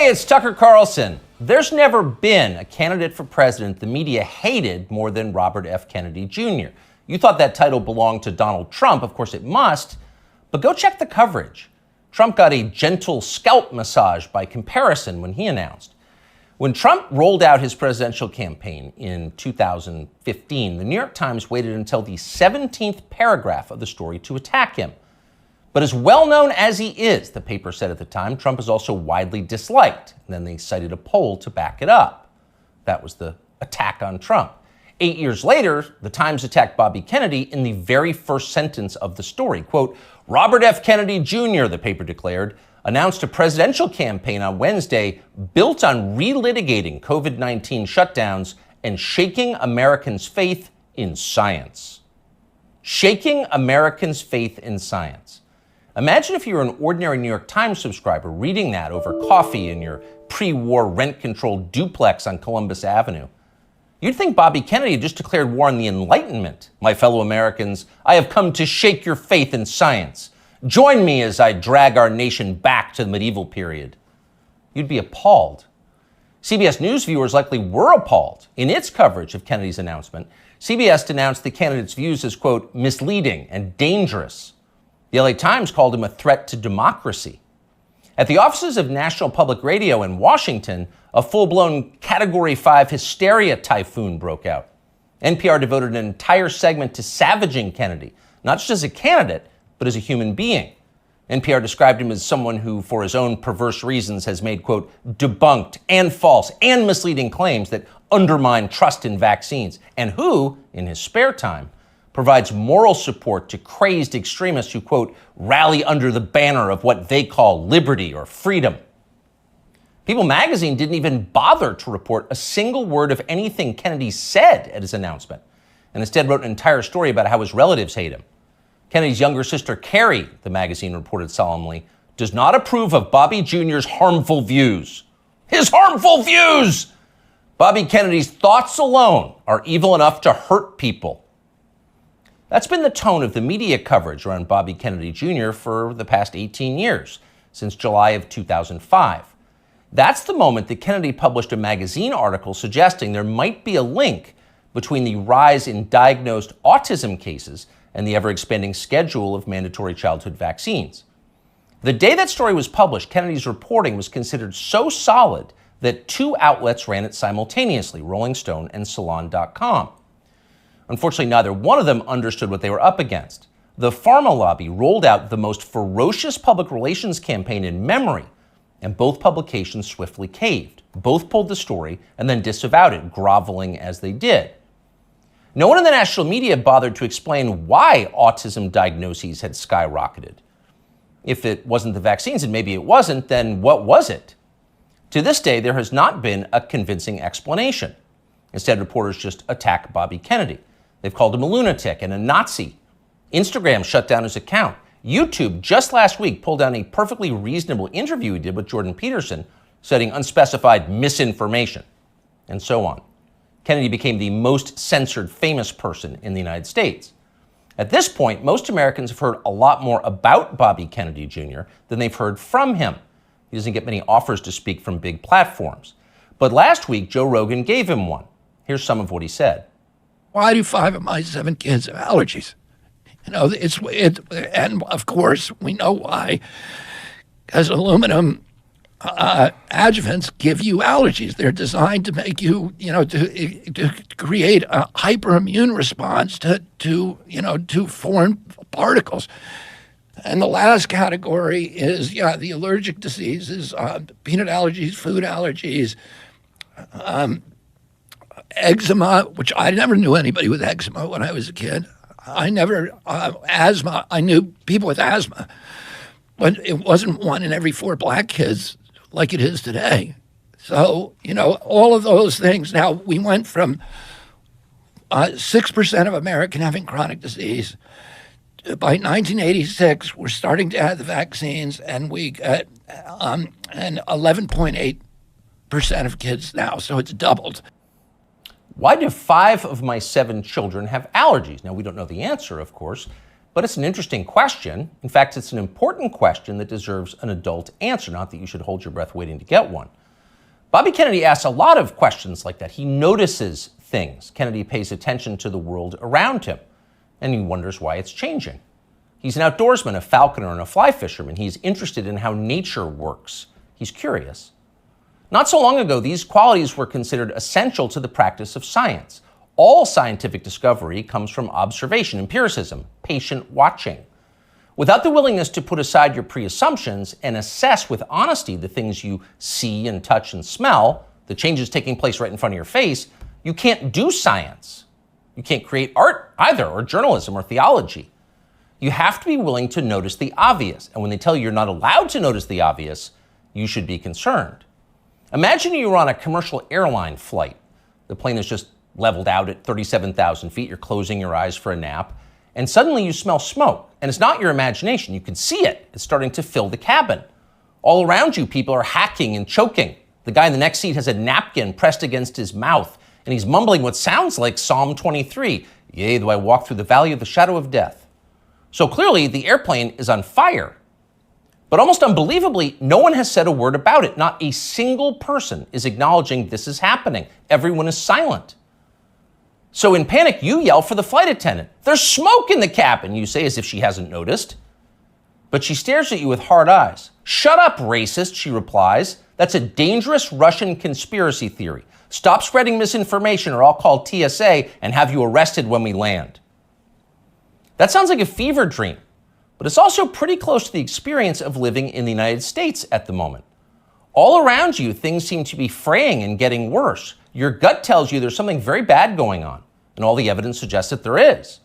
Hey, it's Tucker Carlson. There's never been a candidate for president the media hated more than Robert F. Kennedy Jr. You thought that title belonged to Donald Trump. Of course it must. But go check the coverage. Trump got a gentle scalp massage by comparison when he announced. When Trump rolled out his presidential campaign in 2015, the New York Times waited until the 17th paragraph of the story to attack him. But as well known as he is, the paper said at the time, Trump is also widely disliked. And then they cited a poll to back it up. That was the attack on Trump. 8 years later, the Times attacked Bobby Kennedy in the very first sentence of the story. Quote, Robert F. Kennedy Jr., the paper declared, announced a presidential campaign on Wednesday built on relitigating COVID-19 shutdowns and shaking Americans' faith in science. Shaking Americans' faith in science. Imagine if you were an ordinary New York Times subscriber reading that over coffee in your pre-war rent-controlled duplex on Columbus Avenue. You'd think Bobby Kennedy had just declared war on the Enlightenment. My fellow Americans, I have come to shake your faith in science. Join me as I drag our nation back to the medieval period. You'd be appalled. CBS News viewers likely were appalled. In its coverage of Kennedy's announcement, CBS denounced the candidate's views as, quote, misleading and dangerous. The LA Times called him a threat to democracy. At the offices of National Public Radio in Washington, a full-blown Category 5 hysteria typhoon broke out. NPR devoted an entire segment to savaging Kennedy, not just as a candidate, but as a human being. NPR described him as someone who, for his own perverse reasons, has made, quote, debunked and false and misleading claims that undermine trust in vaccines, and who, in his spare time, provides moral support to crazed extremists who, quote, rally under the banner of what they call liberty or freedom. People magazine didn't even bother to report a single word of anything Kennedy said at his announcement, and instead wrote an entire story about how his relatives hate him. Kennedy's younger sister, Carrie, the magazine reported solemnly, does not approve of Bobby Jr.'s harmful views. His harmful views! Bobby Kennedy's thoughts alone are evil enough to hurt people. That's been the tone of the media coverage around Bobby Kennedy Jr. for the past 18 years, since July of 2005. That's the moment that Kennedy published a magazine article suggesting there might be a link between the rise in diagnosed autism cases and the ever-expanding schedule of mandatory childhood vaccines. The day that story was published, Kennedy's reporting was considered so solid that two outlets ran it simultaneously, Rolling Stone and Salon.com. Unfortunately, neither one of them understood what they were up against. The pharma lobby rolled out the most ferocious public relations campaign in memory, and both publications swiftly caved. Both pulled the story and then disavowed it, groveling as they did. No one in the national media bothered to explain why autism diagnoses had skyrocketed. If it wasn't the vaccines, and maybe it wasn't, then what was it? To this day, there has not been a convincing explanation. Instead, reporters just attack Bobby Kennedy. They've called him a lunatic and a Nazi. Instagram shut down his account. YouTube just last week pulled down a perfectly reasonable interview he did with Jordan Peterson, citing unspecified misinformation, and so on. Kennedy became the most censored famous person in the United States. At this point, most Americans have heard a lot more about Bobby Kennedy Jr. than they've heard from him. He doesn't get many offers to speak from big platforms. But last week, Joe Rogan gave him one. Here's some of what he said. Why do 5 of my 7 kids have allergies? You know, and of course we know why, because aluminum adjuvants give you allergies. They're designed to make you, to create a hyperimmune response to foreign particles. And the last category is, the allergic diseases, peanut allergies, food allergies, eczema, which I never knew anybody with eczema when I was a kid. I never, asthma, I knew people with asthma, but it wasn't 1 in every 4 black kids like it is today. So, all of those things. Now, we went from 6% of American having chronic disease. By 1986, we're starting to have the vaccines, and we got and 11.8% of kids now, so it's doubled. Why do 5 of my 7 children have allergies? Now, we don't know the answer, of course, But it's an interesting question. In fact, it's an important question that deserves an adult answer, not that you should hold your breath waiting to get one. Bobby Kennedy asks a lot of questions like that. He notices things. Kennedy pays attention to the world around him, and he wonders why it's changing. He's an outdoorsman, a falconer, and a fly fisherman. He's interested in how nature works. He's curious. Not so long ago, these qualities were considered essential to the practice of science. All scientific discovery comes from observation, empiricism, patient watching. Without the willingness to put aside your pre-assumptions and assess with honesty the things you see and touch and smell, the changes taking place right in front of your face, you can't do science. You can't create art either, or journalism, or theology. You have to be willing to notice the obvious. And when they tell you you're not allowed to notice the obvious, you should be concerned. Imagine you're on a commercial airline flight. The plane is just leveled out at 37,000 feet. You're closing your eyes for a nap. And suddenly you smell smoke. And it's not your imagination. You can see it. It's starting to fill the cabin. All around you, people are hacking and choking. The guy in the next seat has a napkin pressed against his mouth, and he's mumbling what sounds like Psalm 23. Yea, though I walk through the valley of the shadow of death. So clearly, the airplane is on fire. But almost unbelievably, no one has said a word about it. Not a single person is acknowledging this is happening. Everyone is silent. So in panic, you yell for the flight attendant. There's smoke in the cabin, you say, as if she hasn't noticed. But she stares at you with hard eyes. Shut up, racist, she replies. That's a dangerous Russian conspiracy theory. Stop spreading misinformation or I'll call TSA and have you arrested when we land. That sounds like a fever dream, but it's also pretty close to the experience of living in the United States at the moment. All around you, things seem to be fraying and getting worse. Your gut tells you there's something very bad going on, and all the evidence suggests that there is.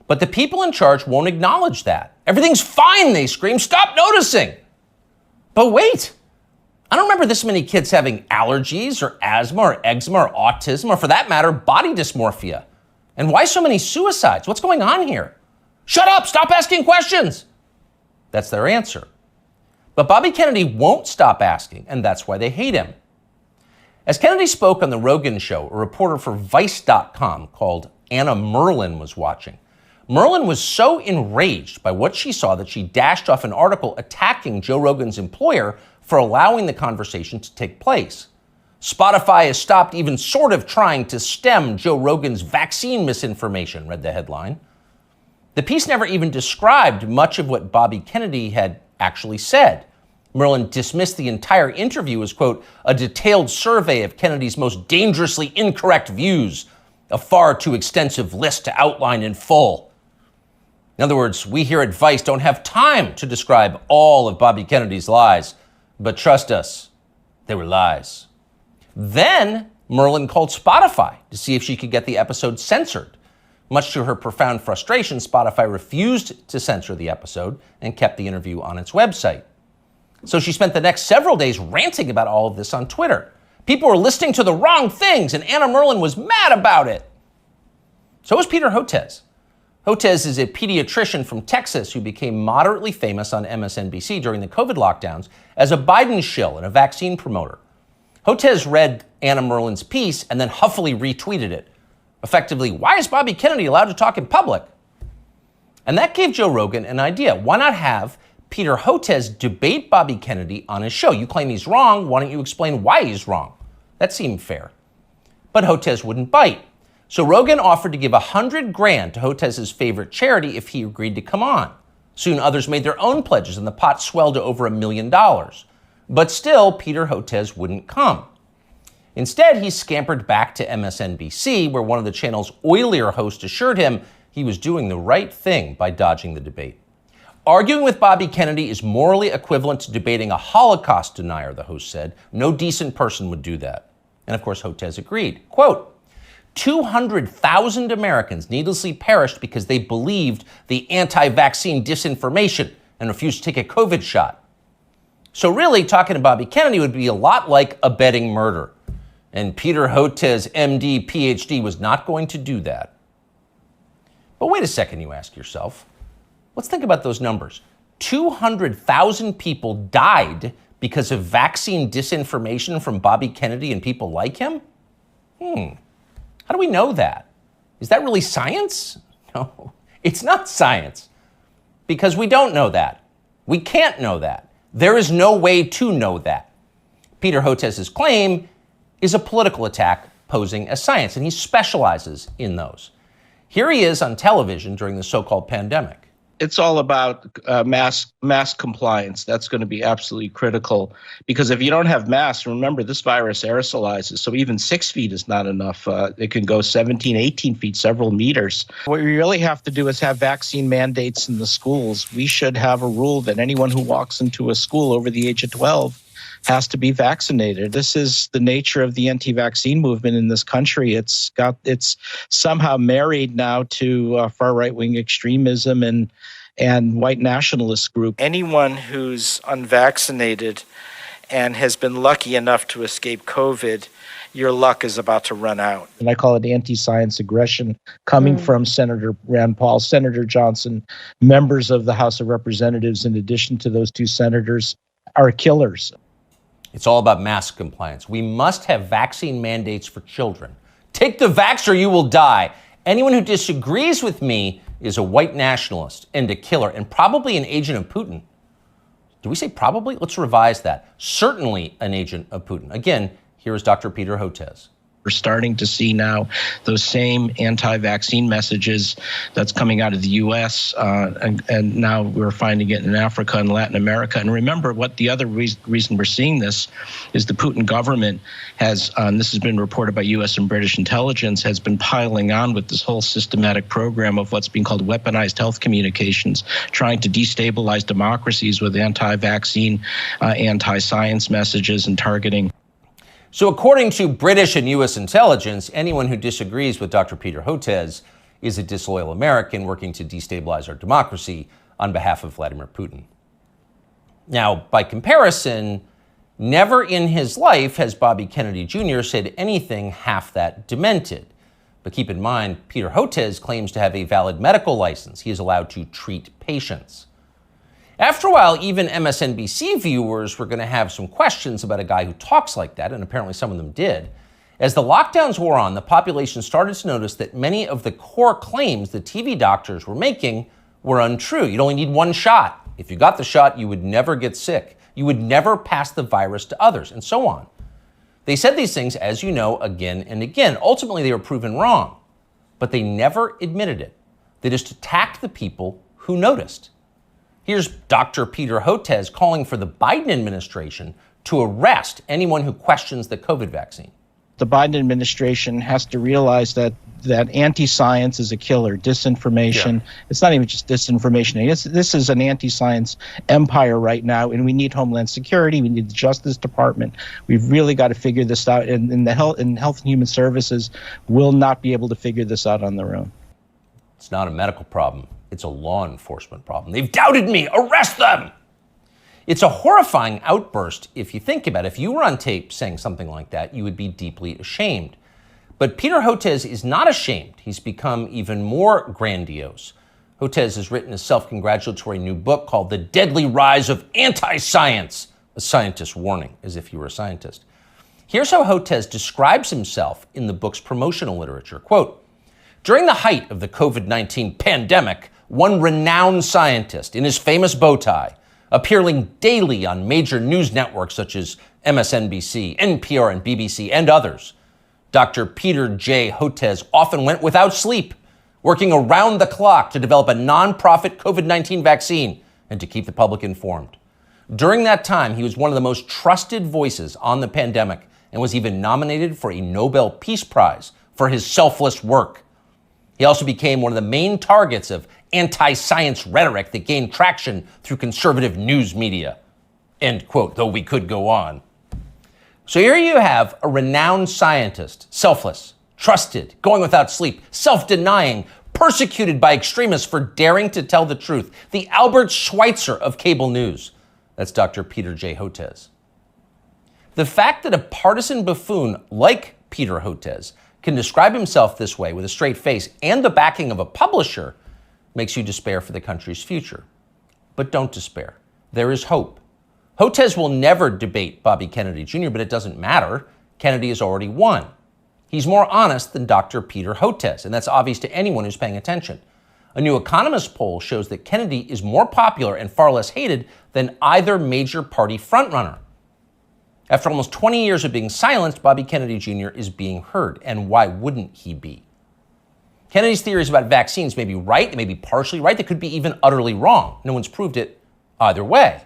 But the people in charge won't acknowledge that. Everything's fine, they scream. Stop noticing. But wait, I don't remember this many kids having allergies or asthma or eczema or autism or, for that matter, body dysmorphia. And why so many suicides? What's going on here? Shut up, stop asking questions. That's their answer. But Bobby Kennedy won't stop asking, and that's why they hate him. As Kennedy spoke on the Rogan show, a reporter for Vice.com called Anna Merlin was watching. Merlin was so enraged by what she saw that she dashed off an article attacking Joe Rogan's employer for allowing the conversation to take place. Spotify has stopped even sort of trying to stem Joe Rogan's vaccine misinformation, read the headline. The piece never even described much of what Bobby Kennedy had actually said. Merlin dismissed the entire interview as, quote, a detailed survey of Kennedy's most dangerously incorrect views, a far too extensive list to outline in full. In other words, we here at Vice don't have time to describe all of Bobby Kennedy's lies, but trust us, they were lies. Then Merlin called Spotify to see if she could get the episode censored. Much to her profound frustration, Spotify refused to censor the episode and kept the interview on its website. So she spent the next several days ranting about all of this on Twitter. People were listening to the wrong things, and Anna Merlin was mad about it. So was Peter Hotez. Hotez is a pediatrician from Texas who became moderately famous on MSNBC during the COVID lockdowns as a Biden shill and a vaccine promoter. Hotez read Anna Merlin's piece and then huffily retweeted it. Effectively, why is Bobby Kennedy allowed to talk in public? And that gave Joe Rogan an idea. Why not have Peter Hotez debate Bobby Kennedy on his show? You claim he's wrong. Why don't you explain why he's wrong? That seemed fair. But Hotez wouldn't bite. So Rogan offered to give $100,000 to Hotez's favorite charity if he agreed to come on. Soon others made their own pledges and the pot swelled to over $1 million. But still, Peter Hotez wouldn't come. Instead, he scampered back to MSNBC, where one of the channel's oilier hosts assured him he was doing the right thing by dodging the debate. Arguing with Bobby Kennedy is morally equivalent to debating a Holocaust denier, the host said. No decent person would do that. And of course, Hotez agreed. Quote, 200,000 Americans needlessly perished because they believed the anti-vaccine disinformation and refused to take a COVID shot. So really, talking to Bobby Kennedy would be a lot like abetting murder. And Peter Hotez, MD, PhD, was not going to do that. But wait a second, you ask yourself. Let's think about those numbers. 200,000 people died because of vaccine disinformation from Bobby Kennedy and people like him? How do we know that? Is that really science? No, It's not science, because we don't know that. We can't know that. There is no way to know that. Peter Hotez's claim is a political attack posing as science, and he specializes in those. Here he is on television during the so-called pandemic. It's all about mask compliance. That's going to be absolutely critical, because if you don't have masks, remember, this virus aerosolizes. So even 6 feet is not enough. It can go 17, 18 feet, several meters. What we really have to do is have vaccine mandates in the schools. We should have a rule that anyone who walks into a school over the age of 12 has to be vaccinated. This is the nature of the anti-vaccine movement in this country. It's somehow married now to far right-wing extremism and white nationalist group. Anyone who's unvaccinated and has been lucky enough to escape COVID, your luck is about to run out. And I call it anti-science aggression coming from Senator Rand Paul, Senator Johnson, members of the House of Representatives, in addition to those two senators, are killers. It's all about mask compliance. We must have vaccine mandates for children. Take the vax or you will die. Anyone who disagrees with me is a white nationalist and a killer, and probably an agent of Putin. Do we say probably? Let's revise that. Certainly an agent of Putin. Again, here is Dr. Peter Hotez. We're starting to see now those same anti-vaccine messages that's coming out of the U.S., and now we're finding it in Africa and Latin America. And remember, what the other reason we're seeing this is the Putin government has, this has been reported by U.S. and British intelligence, has been piling on with this whole systematic program of what's being called weaponized health communications, trying to destabilize democracies with anti-vaccine, anti-science messages and targeting. So according to British and U.S. intelligence, anyone who disagrees with Dr. Peter Hotez is a disloyal American working to destabilize our democracy on behalf of Vladimir Putin. Now, by comparison, never in his life has Bobby Kennedy Jr. said anything half that demented. But keep in mind, Peter Hotez claims to have a valid medical license. He is allowed to treat patients. After a while, even MSNBC viewers were going to have some questions about a guy who talks like that, and apparently some of them did. As the lockdowns wore on, the population started to notice that many of the core claims the TV doctors were making were untrue. You'd only need one shot. If you got the shot, you would never get sick. You would never pass the virus to others, and so on. They said these things, as you know, again and again. Ultimately, they were proven wrong, but they never admitted it. They just attacked the people who noticed. Here's Dr. Peter Hotez calling for the Biden administration to arrest anyone who questions the COVID vaccine. The Biden administration has to realize that anti-science is a killer. Disinformation. Yeah. It's not even just disinformation. This is an anti-science empire right now, and we need Homeland Security. We need the Justice Department. We've really got to figure this out, and Health and Human Services will not be able to figure this out on their own. It's not a medical problem. It's a law enforcement problem. They've doubted me. Arrest them! It's a horrifying outburst if you think about it. If you were on tape saying something like that, you would be deeply ashamed. But Peter Hotez is not ashamed. He's become even more grandiose. Hotez has written a self-congratulatory new book called The Deadly Rise of Anti-Science, a scientist's warning, as if you were a scientist. Here's how Hotez describes himself in the book's promotional literature. Quote, during the height of the COVID-19 pandemic, one renowned scientist in his famous bow tie, appearing daily on major news networks such as MSNBC, NPR, and BBC, and others, Dr. Peter J. Hotez often went without sleep, working around the clock to develop a nonprofit COVID-19 vaccine and to keep the public informed. During that time, he was one of the most trusted voices on the pandemic and was even nominated for a Nobel Peace Prize for his selfless work. He also became one of the main targets of anti-science rhetoric that gained traction through conservative news media. End quote, though we could go on. So here you have a renowned scientist, selfless, trusted, going without sleep, self-denying, persecuted by extremists for daring to tell the truth. The Albert Schweitzer of cable news. That's Dr. Peter J. Hotez. The fact that a partisan buffoon like Peter Hotez can describe himself this way with a straight face and the backing of a publisher makes you despair for the country's future. But don't despair. There is hope. Hotez will never debate Bobby Kennedy Jr., but it doesn't matter. Kennedy has already won. He's more honest than Dr. Peter Hotez, and that's obvious to anyone who's paying attention. A New Economist poll shows that Kennedy is more popular and far less hated than either major party frontrunner. After almost 20 years of being silenced, Bobby Kennedy Jr. is being heard. And why wouldn't he be? Kennedy's theories about vaccines may be right, they may be partially right, they could be even utterly wrong. No one's proved it either way.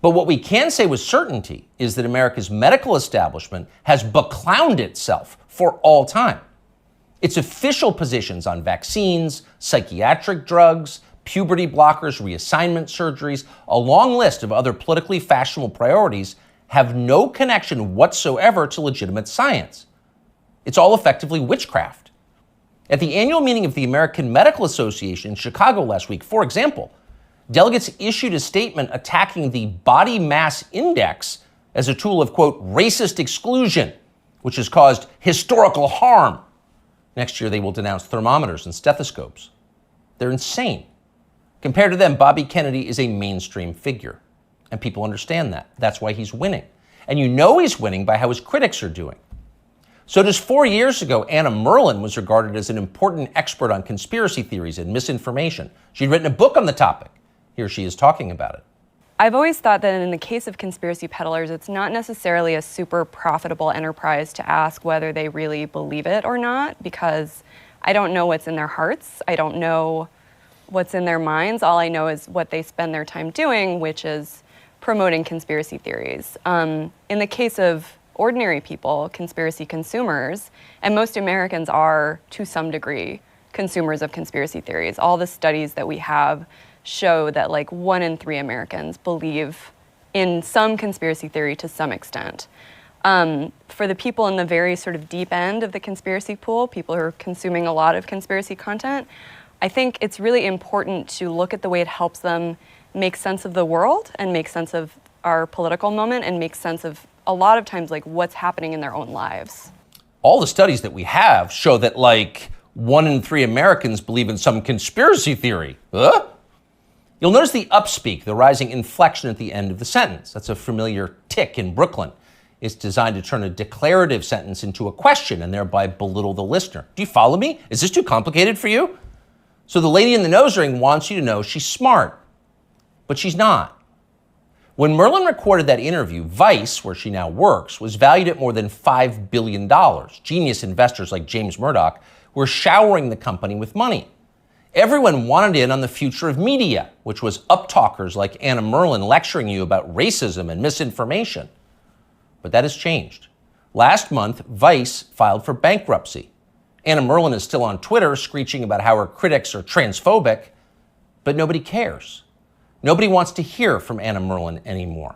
But what we can say with certainty is that America's medical establishment has beclowned itself for all time. Its official positions on vaccines, psychiatric drugs, puberty blockers, reassignment surgeries, a long list of other politically fashionable priorities have no connection whatsoever to legitimate science. It's all effectively witchcraft. At the annual meeting of the American Medical Association in Chicago last week, for example, delegates issued a statement attacking the body mass index as a tool of, quote, racist exclusion, which has caused historical harm. Next year, they will denounce thermometers and stethoscopes. They're insane. Compared to them, Bobby Kennedy is a mainstream figure, and people understand that. That's why he's winning. And you know he's winning by how his critics are doing. So just 4 years ago, Anna Merlan was regarded as an important expert on conspiracy theories and misinformation. She'd written a book on the topic. Here she is talking about it. I've always thought that in the case of conspiracy peddlers, it's not necessarily a super profitable enterprise to ask whether they really believe it or not, because I don't know what's in their hearts. I don't know what's in their minds. All I know is what they spend their time doing, which is promoting conspiracy theories. In the case of ordinary people, conspiracy consumers, and most Americans are, to some degree, consumers of conspiracy theories. All the studies that we have show that like 1 in 3 Americans believe in some conspiracy theory to some extent. For the people in the very sort of deep end of the conspiracy pool, people who are consuming a lot of conspiracy content, I think it's really important to look at the way it helps them make sense of the world and make sense of our political moment and make sense of a lot of times like what's happening in their own lives. All the studies that we have show that like 1 in 3 Americans believe in some conspiracy theory. Huh? You'll notice the upspeak, the rising inflection at the end of the sentence. That's a familiar tick in Brooklyn. It's designed to turn a declarative sentence into a question and thereby belittle the listener. Do you follow me? Is this too complicated for you? So the lady in the nose ring wants you to know she's smart, but she's not. When Merlan recorded that interview, Vice, where she now works, was valued at more than $5 billion. Genius investors like James Murdoch were showering the company with money. Everyone wanted in on the future of media, which was uptalkers like Anna Merlan lecturing you about racism and misinformation. But that has changed. Last month, Vice filed for bankruptcy. Anna Merlan is still on Twitter screeching about how her critics are transphobic, but nobody cares. Nobody wants to hear from Anna Merlan anymore.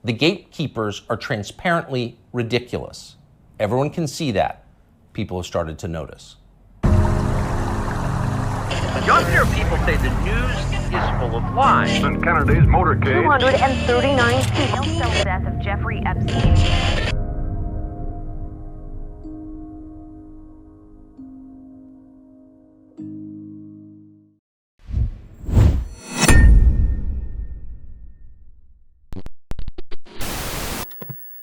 The gatekeepers are transparently ridiculous. Everyone can see that. People have started to notice. Younger people say the news is full of lies. In Kennedy's motorcade, 239 people. The death of Jeffrey Epstein.